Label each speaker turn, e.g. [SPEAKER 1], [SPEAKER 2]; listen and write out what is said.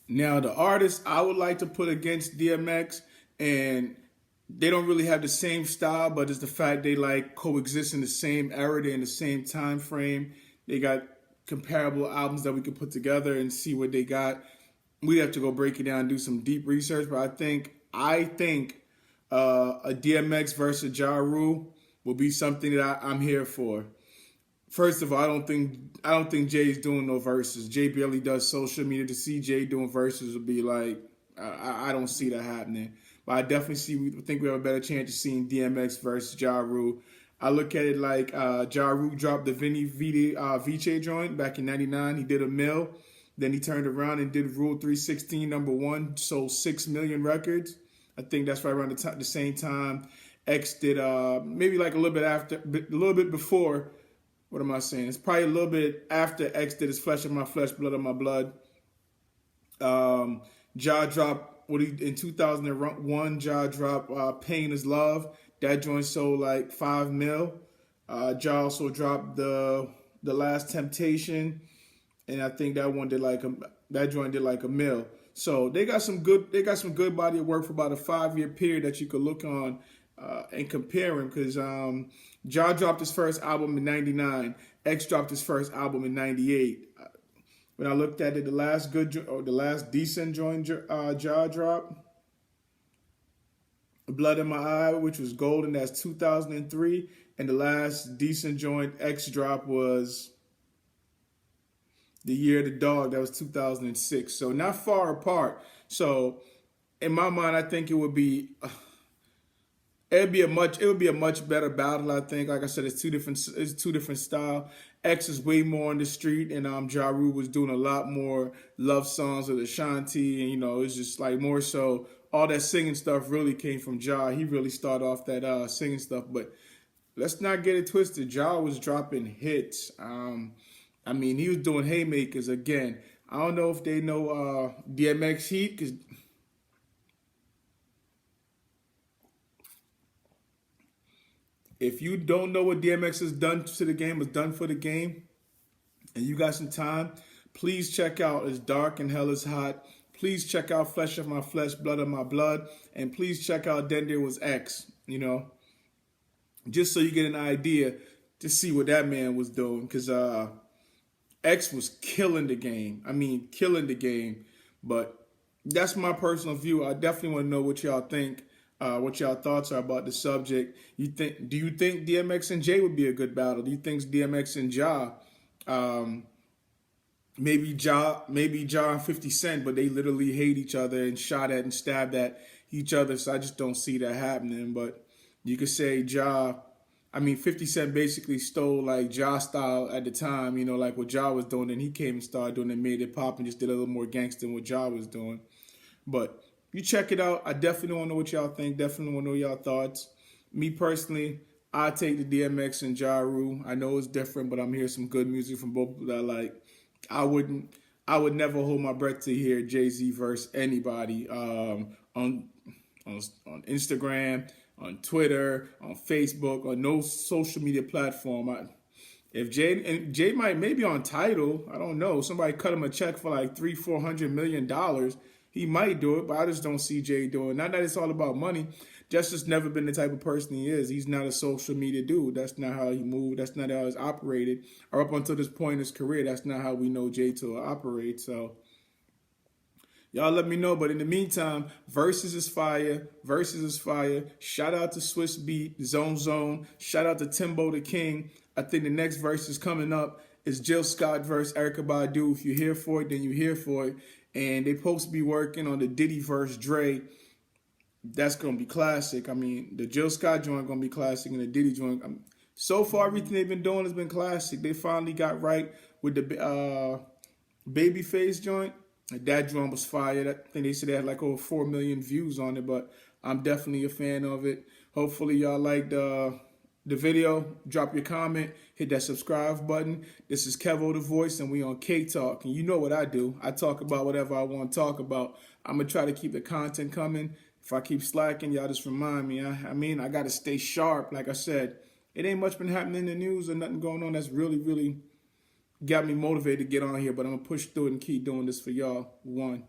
[SPEAKER 1] Now, the artists I would like to put against DMX, and they don't really have the same style, but it's the fact they like coexist in the same era, they're in the same time frame. They got comparable albums that we could put together and see what they got. We'd have to go break it down and do some deep research, but I think a DMX versus Ja Rule will be something that I'm here for. First of all, I don't think Jay's doing no verses. Jay barely does social media. To see Jay doing verses would be like I don't see that happening. But I definitely think we have a better chance of seeing DMX versus Ja Rule. I look at it like Ja Rule dropped the Vice joint back in '99. He did a mill. Then he turned around and did Rule 316 #1, sold 6 million records. I think that's right around the same time X did, maybe like a little bit after, a little bit before. What am I saying? It's probably a little bit after X did his Flesh of My Flesh, Blood of My Blood. Ja dropped in 2001. Ja dropped Pain Is Love. That joint sold like 5 mil. Ja also dropped the Last Temptation, and I think that joint did like a mil. So they got some good body of work for about a 5-year period that you could look on and compare them, because Ja dropped his first album in '99. X dropped his first album in '98. When I looked at it, the last decent joint Ja dropped, Blood in My Eye, which was golden, that's 2003, and the last decent joint X drop was The Year of the Dog, that was 2006. So not far apart. So in my mind, I think it would be a much better battle. I think, like I said, it's two different style. X is way more on the street, and Ja Rule was doing a lot more love songs with Ashanti, and it's just like more so all that singing stuff really came from Ja. He really started off that singing stuff, but let's not get it twisted. Ja was dropping hits. He was doing haymakers again. I don't know if they know DMX Heat, because if you don't know what DMX has done to the game, has done for the game, and you got some time, please check out As Dark and Hell Is Hot. Please check out Flesh of My Flesh, Blood of My Blood. And please check out Then There Was X, just so you get an idea to see what that man was doing. Because X was killing the game. Killing the game. But that's my personal view. I definitely want to know what y'all think. What y'all thoughts are about the subject. Do you think DMX and Jay would be a good battle? Do you think DMX and Ja, maybe Ja and 50 Cent, but they literally hate each other and shot at and stabbed at each other, so I just don't see that happening. But you could say 50 Cent basically stole like Ja style at the time, like what Ja was doing, and he came and started doing it, made it pop, and just did a little more gangster than what Ja was doing. But you check it out. I definitely want to know what y'all think. Definitely want to know y'all thoughts. Me personally, I take the DMX and Ja Rule. I know it's different, but I'm hearing some good music from both that I like. I would never hold my breath to hear Jay-Z verse anybody on Instagram, on Twitter, on Facebook, on no social media platform. If Jay might maybe on Tidal, I don't know. Somebody cut him a check for like $300-400 million. He might do it, but I just don't see Jay doing it. Not that it's all about money. Just never been the type of person he is. He's not a social media dude. That's not how he moved. That's not how he's operated. Or up until this point in his career, that's not how we know Jay to operate. So y'all let me know. But in the meantime, Verzuz is fire. Verzuz is fire. Shout out to Swiss Beat, Zone. Shout out to Timbo the King. I think the next verse is coming up. It's Jill Scott versus Erykah Badu. If you're here for it, then you're here for it. And they supposed to be working on the Diddy versus Dre. That's going to be classic. The Jill Scott joint going to be classic, and the Diddy joint. So far, everything they've been doing has been classic. They finally got right with the Babyface joint. That joint was fired. I think they said they had like over 4 million views on it, but I'm definitely a fan of it. Hopefully, y'all liked the video. Drop your comment. Hit that subscribe button. This is Kevo the Voice, and we on K-Talk. And you know what I do. I talk about whatever I want to talk about. I'm going to try to keep the content coming. If I keep slacking, y'all just remind me. I got to stay sharp. Like I said, it ain't much been happening in the news or nothing going on that's really, really got me motivated to get on here. But I'm going to push through it and keep doing this for y'all. One.